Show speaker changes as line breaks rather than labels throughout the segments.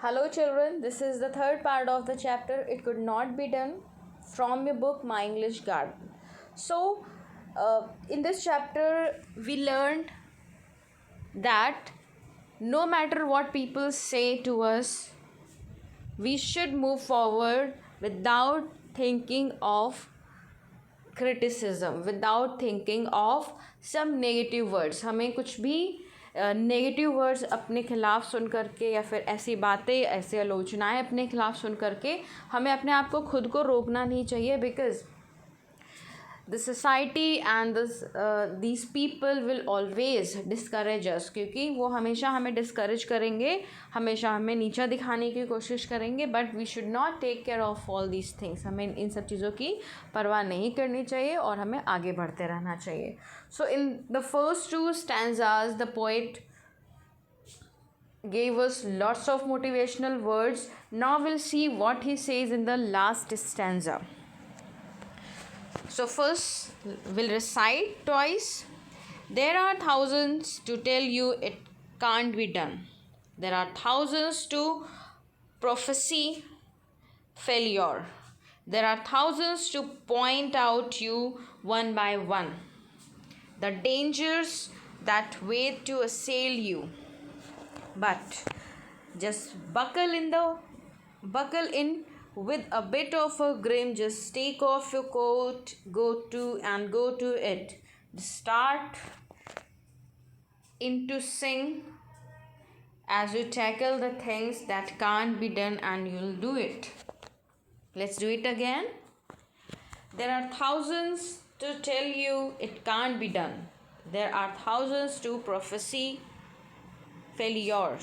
Hello, children. This is the third part of the chapter. It could not be done from your book, My English Garden. So, in this chapter, we learned that no matter what people say to us, we should move forward without thinking of criticism, without thinking of some negative words. हमें कुछ भी negative words अपने खिलाफ सुन करके या फिर ऐसी बातें, ऐसी आलोचनाएं अपने खिलाफ सुन करके हमें अपने आप को खुद को रोकना नहीं चाहिए. Because the society and these people will always discourage us, क्योंकि वो हमेशा हमें डिस्करेज करेंगे, हमेशा हमें नीचा दिखाने की कोशिश करेंगे. But we should not take care of all these things. हमें इन सब चीज़ों की परवाह नहीं करनी चाहिए और हमें आगे बढ़ते रहना चाहिए. So in the first two stanzas the poet gave us lots of motivational words. Now we'll see what he says in the last stanza. So first we'll recite twice. There are thousands to tell you it can't be done. There are thousands to prophesy failure. There are thousands to point out you one by one. The dangers that wait to assail you. But just buckle in with a bit of a grin. Just take off your coat, go to it. Start into sing as you tackle the things that can't be done, and you'll do it. Let's do it again. There are thousands to tell you it can't be done. There are thousands to prophesy failure.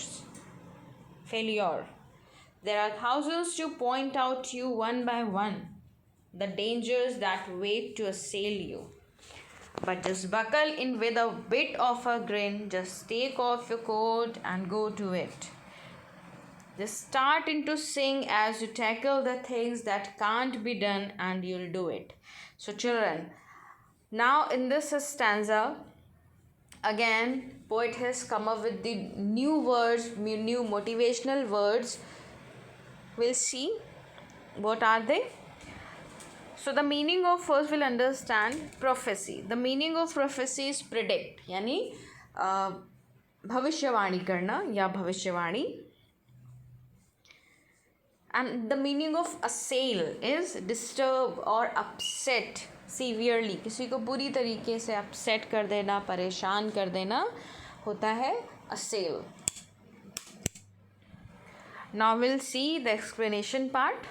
There are thousands to point out you one by one, the dangers that wait to assail you. But just buckle in with a bit of a grin. Just take off your coat and go to it. Just start into sing as you tackle the things that can't be done, and you'll do it. So children, now in this stanza, again, poet has come up with the new words, new motivational words. We'll see what are they. So the meaning of, first we'll understand prophecy. The meaning of prophecy is predict, यानी भविष्यवाणी करना या भविष्यवाणी. And the meaning of assail is disturb or upset severely, किसी को बुरी तरीके से अपसेट कर देना, परेशान कर देना होता है hassle. Now will see the explanation part.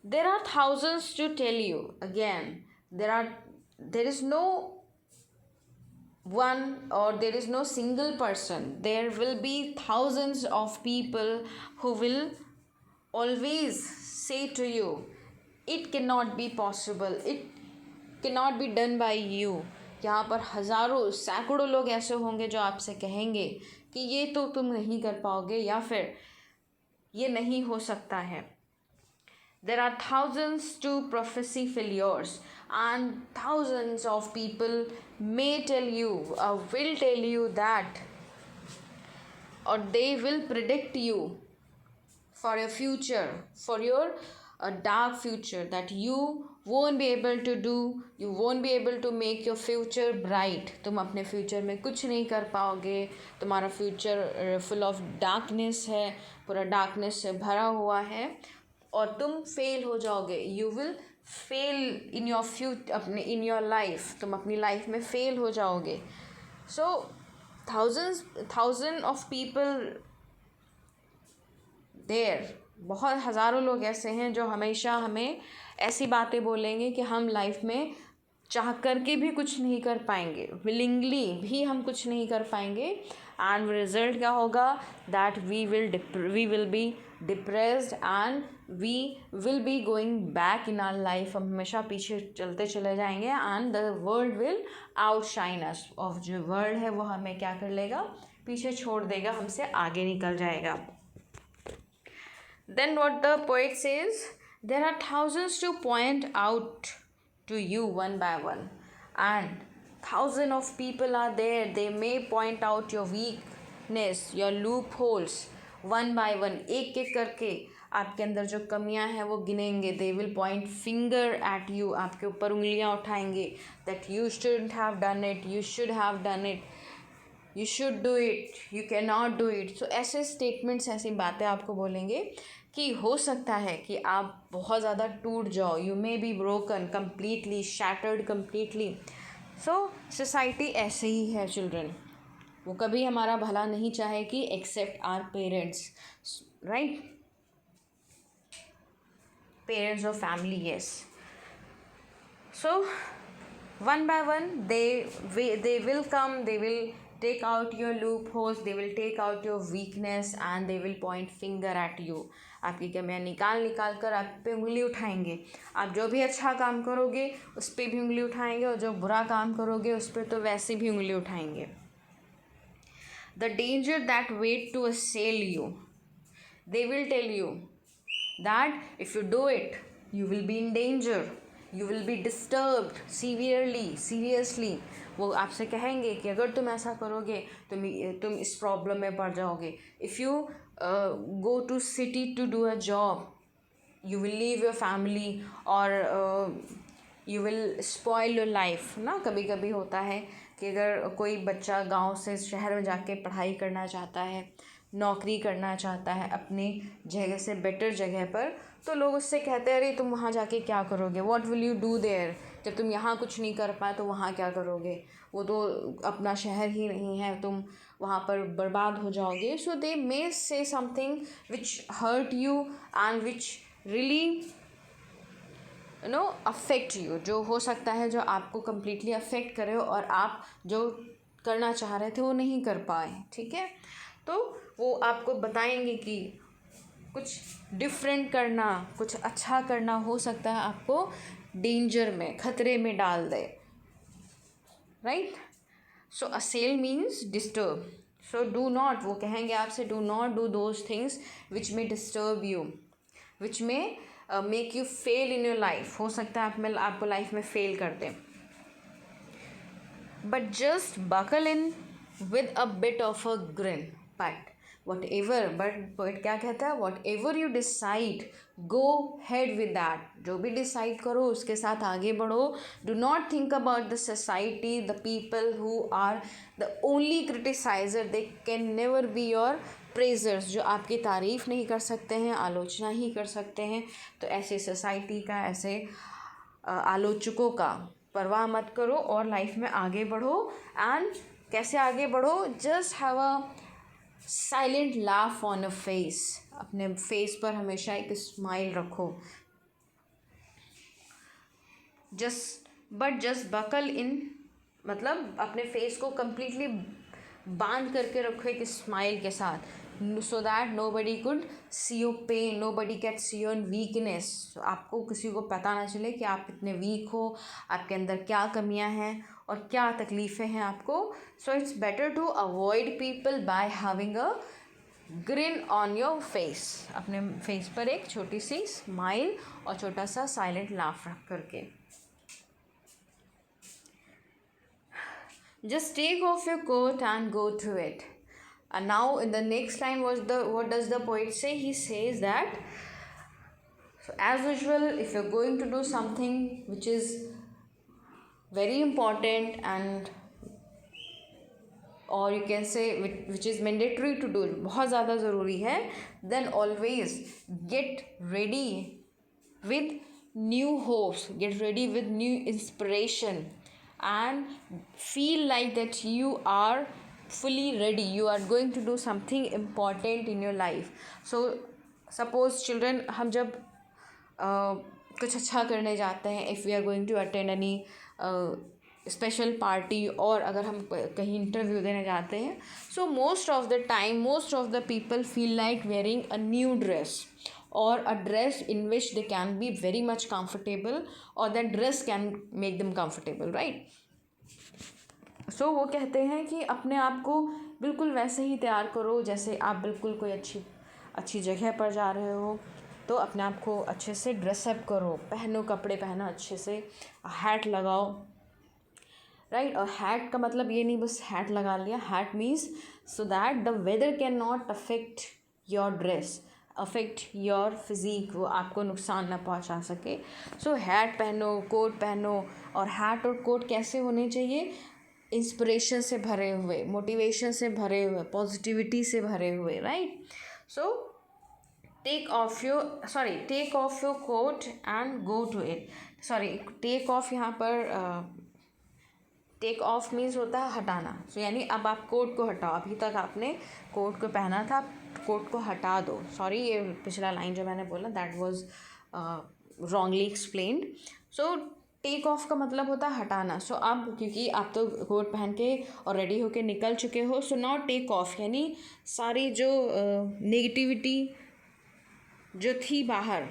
There are thousands to tell you. Again, there is no one or there is no single person. There will be thousands of people who will always say to you, it cannot be possible, it cannot be done by you. यहाँ पर हज़ारों सैकड़ों लोग ऐसे होंगे जो आपसे कहेंगे कि ये तो तुम नहीं कर पाओगे या फिर ये नहीं हो सकता है. There are thousands to prophesy failures, and thousands of people may tell you will tell you that, or they will predict you for your future, for your dark future, that you won't be able to do, you won't be able to make your future bright. तुम अपने future में कुछ नहीं कर पाओगे, तुम्हारा future full of darkness है, पूरा डार्कनेस से भरा हुआ है और तुम फेल हो जाओगे. You will fail in your in your life. तुम अपनी लाइफ में फेल हो जाओगे. So thousand of people there, बहुत हज़ारों लोग ऐसे हैं जो हमेशा हमें ऐसी बातें बोलेंगे कि हम लाइफ में चाह करके भी कुछ नहीं कर पाएंगे, विलिंगली भी हम कुछ नहीं कर पाएंगे. एंड रिजल्ट क्या होगा? That we will be depressed and we will be going back in our life. हम हमेशा पीछे चलते चले जाएंगे and the world will outshine us. और जो वर्ल्ड है वो हमें क्या कर लेगा? पीछे छोड़ देगा, हमसे आगे निकल जाएगा. Then what the poet says, there are thousands to point out to you one by one, and thousands of people are there. They may point out your weakness, your loopholes, one by one, एक एक करके आपके अंदर जो कमियां हैं वो गिनेंगे. They will point finger at you, आपके ऊपर उंगलियां उठाएंगे. That you shouldn't have done it, you should have done it, you should do it, you can not do it. So ऐसे स्टेटमेंट्स, ऐसी बातें आपको बोलेंगे कि हो सकता है कि आप बहुत ज़्यादा टूट जाओ. You may be broken completely, shattered completely. So society ऐसे ही है चिल्ड्रन. वो कभी हमारा भला नहीं चाहेगी except our parents, right? Parents और family, yes. So one by one they will come, they will take out your loopholes, they will take out your weakness and they will point finger at you. आपकी कमियाँ निकाल कर आप पे उंगली उठाएंगे. आप जो भी अच्छा काम करोगे उस पर भी उंगली उठाएंगे और जो बुरा काम करोगे उस पर तो वैसे भी उंगली उठाएंगे. The danger that wait to assail you, they will tell you that if you do it you will be in danger, you will be disturbed severely, seriously. वो आपसे कहेंगे कि अगर तुम ऐसा करोगे तुम इस प्रॉब्लम में पड़ जाओगे. If you go to city to do a job, you will leave your family or you will spoil your life ना. कभी कभी होता है कि अगर कोई बच्चा गांव से शहर में जाके पढ़ाई करना चाहता है, नौकरी करना चाहता है अपनी जगह से बेटर जगह पर, तो लोग उससे कहते हैं अरे तुम वहाँ जाके क्या करोगे, what will you do their, जब तुम यहाँ कुछ नहीं कर पाए तो वहाँ क्या करोगे, वो तो अपना शहर ही नहीं है, तुम वहाँ पर बर्बाद हो जाओगे. सो they may say something which hurt you and which really affect you, जो हो सकता है जो आपको कम्प्लीटली अफेक्ट करे और आप जो करना चाह रहे थे वो नहीं कर पाए. ठीक है, तो वो आपको बताएंगे कि कुछ डिफरेंट करना, कुछ अच्छा करना हो सकता है आपको डेंजर में, खतरे में डाल दे, right? So hassle means disturb. So do not, वो कहेंगे आपसे do not do those things which may disturb you, which may make you fail in your life. हो सकता है आपको लाइफ में फेल कर दें. But just buckle in with a bit of a grin. But क्या कहता है, whatever you decide go ahead with that. जो भी डिसाइड करो उसके साथ आगे बढ़ो. Do not think about the society, the people who are the only criticizer, they can never be your praisers, जो आपकी तारीफ़ नहीं कर सकते हैं, आलोचना ही कर सकते हैं. तो ऐसे सोसाइटी का, ऐसे आलोचकों का परवाह मत करो और लाइफ में आगे बढ़ो. एंड कैसे आगे बढ़ो, just have a silent laugh on a face. अपने फेस पर हमेशा एक स्माइल रखो. जस्ट बकल इन, मतलब अपने फेस को कम्प्लीटली बांध करके रखो एक स्माइल के साथ, so that nobody could see your pain, nobody can't see your weakness. आपको किसी को पता ना चले कि आप कितने वीक हो, आपके अंदर क्या कमियां हैं और क्या तकलीफ़ें हैं आपको. So it's better to avoid people by having a grin on your face. अपने फेस पर एक छोटी सी स्माइल और छोटा सा साइलेंट लाफ रख करके. Just take off your coat and go through it. And now in the next line, what does the poet say? He says that, so as usual, if you're going to do something which is very important and, or you can say which is mandatory to do, बहुत ज़्यादा ज़रूरी है, then always get ready with new hopes, get ready with new inspiration and feel like that you are fully ready, you are going to do something important in your life. So suppose children, हम जब कुछ अच्छा करने जाते हैं, if we are going to attend any special party, और अगर हम कहीं इंटरव्यू देने जाते हैं, so most of the time most of the people feel like wearing a new dress or a dress in which they can be very much comfortable, or that dress can make them comfortable, right? So वो कहते हैं कि अपने आप को बिल्कुल वैसे ही तैयार करो जैसे आप बिल्कुल कोई अच्छी जगह पर जा रहे हो. तो अपने आप को अच्छे से ड्रेसअप करो, पहनो, कपड़े पहनो अच्छे से, हैट लगाओ, राइट? और हैट का मतलब ये नहीं बस हैट लगा लिया. Hat means so that the weather can not affect your dress, affect your physique, वो आपको नुकसान ना पहुंचा सके. सो हैट पहनो, कोट पहनो. और हैट और कोट कैसे होने चाहिए? इंस्पिरेशन से भरे हुए, मोटिवेशन से भरे हुए, पॉजिटिविटी से भरे हुए, right? So take off your coat and go to it. Take off यहाँ पर टेक ऑफ मीन्स होता है हटाना. सो यानी अब आप कोट को हटाओ. अभी तक आपने कोट को पहना था, कोट को हटा दो. सॉरी, ये पिछला लाइन जो मैंने बोला that was wrongly explained. So take off का मतलब होता है हटाना. सो अब क्योंकि आप तो कोट पहन के और रेडी होके निकल चुके हो, सो नाउ टेक ऑफ यानी सारी जो नेगेटिविटी जो थी बाहर,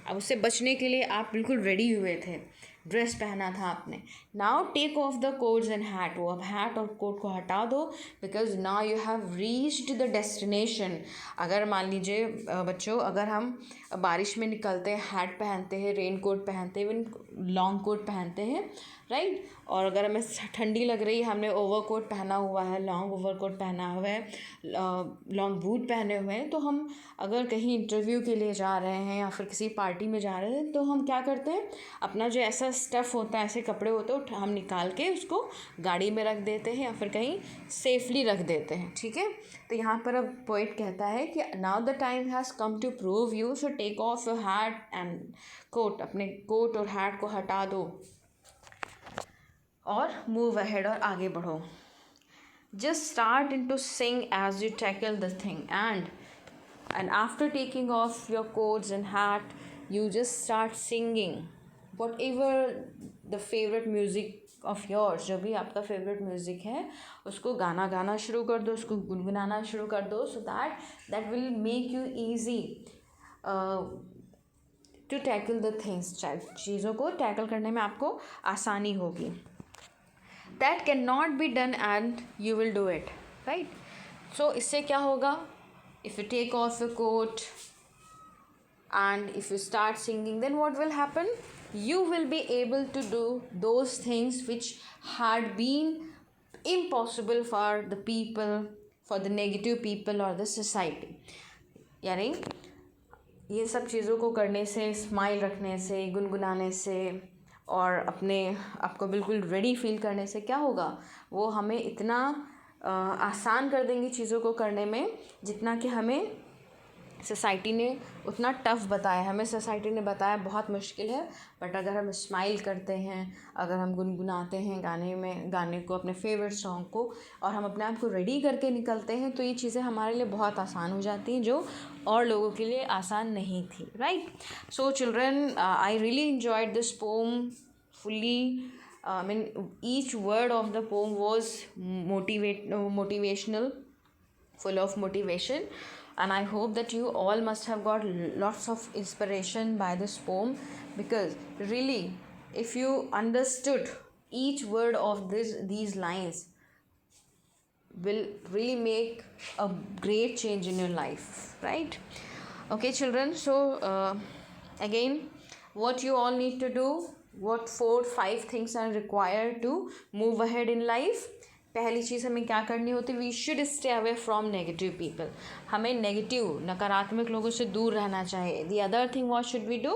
अब उससे बचने के लिए आप बिल्कुल रेडी हुए थे, ड्रेस पहना था आपने. Now take off the coats and hat. वो अब हैट और कोट को हटा दो, because now you have reached the destination. अगर मान लीजिए बच्चों, अगर हम बारिश में निकलते हैं, हैट पहनते हैं, रेन कोट पहनते हैं, इवन लॉन्ग कोट पहनते हैं, राइट? और अगर हमें ठंडी लग रही है, हमने ओवर कोट पहना हुआ है, लॉन्ग ओवर कोट पहना हुआ है, लॉन्ग बूट पहने हुए हैं, तो हम अगर कहीं इंटरव्यू के लिए जा रहे हैं या फिर किसी पार्टी में जा रहे हैं, तो हम क्या करते हैं, अपना जो ऐसा स्टफ़ होता है, ऐसे कपड़े होते हैं, हम निकाल के उसको गाड़ी में रख देते हैं या फिर कहीं सेफली रख देते हैं. ठीक है? तो यहाँ पर अब पोइट कहता है कि now the time has come to prove you, so take off your hat and coat. अपने कोट और हैट को हटा दो और मूव अहेड, और आगे बढ़ो. Just start in to sing as you tackle the thing, and after taking off your coats and hat, you just start singing whatever the favorite music of yours. जो भी आपका फेवरेट म्यूज़िक है, उसको गाना शुरू कर दो, उसको गुनगुनाना शुरू कर दो, so that will make you easy to tackle the things. चीज़ों को टैकल करने में आपको आसानी होगी. That cannot be done and you will do it, right? So इससे क्या होगा? If you take off your coat and if you start singing, then what will happen? You will be able to do those things which had been impossible for the people, for the negative people or the society. यानी ये सब चीज़ों को करने से, smile रखने से, गुनगुनाने से और अपने आपको बिल्कुल रेडी फील करने से क्या होगा? वो हमें इतना आसान कर देंगी चीज़ों को करने में, जितना कि हमें सोसाइटी ने उतना टफ़ बताया. हमें सोसाइटी ने बताया बहुत मुश्किल है, बट अगर हम स्माइल करते हैं, अगर हम गुनगुनाते हैं गाने को, अपने फेवरेट सॉन्ग को, और हम अपने आप को रेडी करके निकलते हैं, तो ये चीज़ें हमारे लिए बहुत आसान हो जाती हैं, जो और लोगों के लिए आसान नहीं थी, right? So children, I really enjoyed this poem fully. I mean, each word of the poem was motivational, full of motivation, and I hope that you all must have got lots of inspiration by this poem, because really, if you understood each word of these lines, will really make a great change in your life, right? Okay, children, so again, what you all need to do, what 4-5 things are required to move ahead in life. पहली चीज़ हमें क्या करनी होती है? We should stay away from negative people. हमें negative, नकारात्मक लोगों से दूर रहना चाहिए. The other thing what should we do?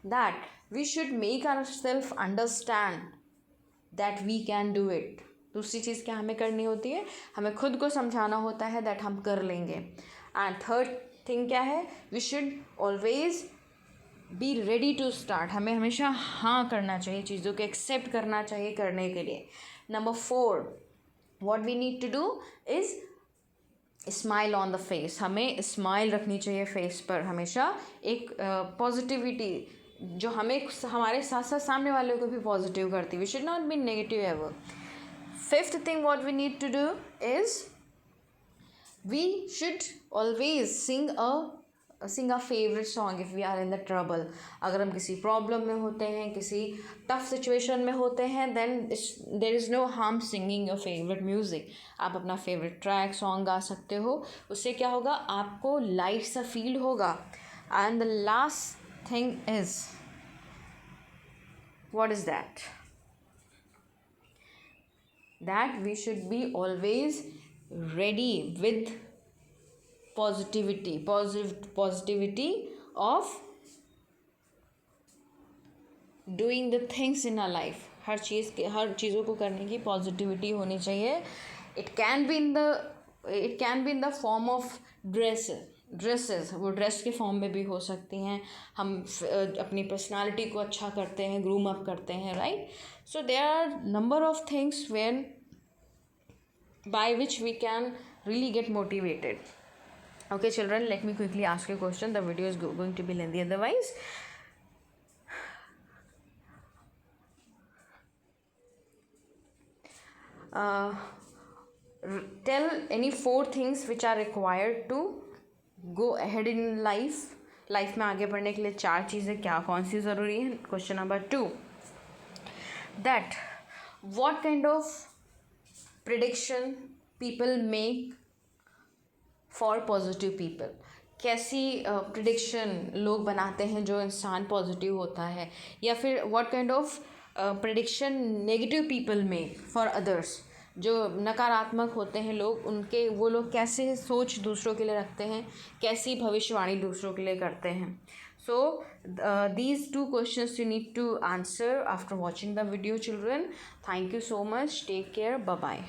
That we should make our self understand that we can do it. दूसरी चीज़ क्या हमें करनी होती है? हमें खुद को समझाना होता है दैट हम कर लेंगे. एंड थर्ड थिंग क्या है? We should always be ready to start. हमें हमेशा हाँ करना चाहिए, चीज़ों को एक्सेप्ट करना चाहिए करने के लिए. Number 4, what we need to do is smile on the face. हमें स्माइल रखनी चाहिए फेस पर हमेशा. एक पॉजिटिविटी जो हमें हमारे साथ साथ सामने वालों को भी पॉजिटिव करती है. We should not be negative ever. 5th thing what we need to do is we should always sing a favorite song if we are in the trouble. अगर हम किसी प्रॉब्लम में होते हैं, किसी टफ सिचुएशन में होते हैं, then there is no harm singing your favorite music. आप अपना फेवरेट ट्रैक सॉन्ग गा सकते हो. उससे क्या होगा? आपको लाइट सा फील होगा. And the last thing is, what is that? That we should be always ready with positivity of doing the things in a life. हर चीज़ों को करने की पॉजिटिविटी होनी चाहिए. It can be in the form of dresses. वो dress के form में भी हो सकती हैं. हम अपनी पर्सनालिटी को अच्छा करते हैं, ग्रूम अप करते हैं, राइट. So there are number of things when by which we can really get motivated. Okay children, let me quickly ask you a question. The video is going to be lengthy otherwise. Tell any 4 things which are required to go ahead in life. Life में आगे बढ़ने के लिए 4 चीज़ें क्या कौन सी ज़रूरी है. Question number 2, that what kind of prediction people make for positive people. कैसी प्रिडिक्शन लोग बनाते हैं जो इंसान पॉजिटिव होता है, या फिर what kind of prediction negative people make for others. जो नकारात्मक होते हैं लोग, उनके वो लोग कैसे सोच दूसरों के लिए रखते हैं, कैसी भविष्यवाणी दूसरों के लिए करते हैं. So these 2 questions you need to answer after watching the video children. Thank you so much. Take care. Bye bye.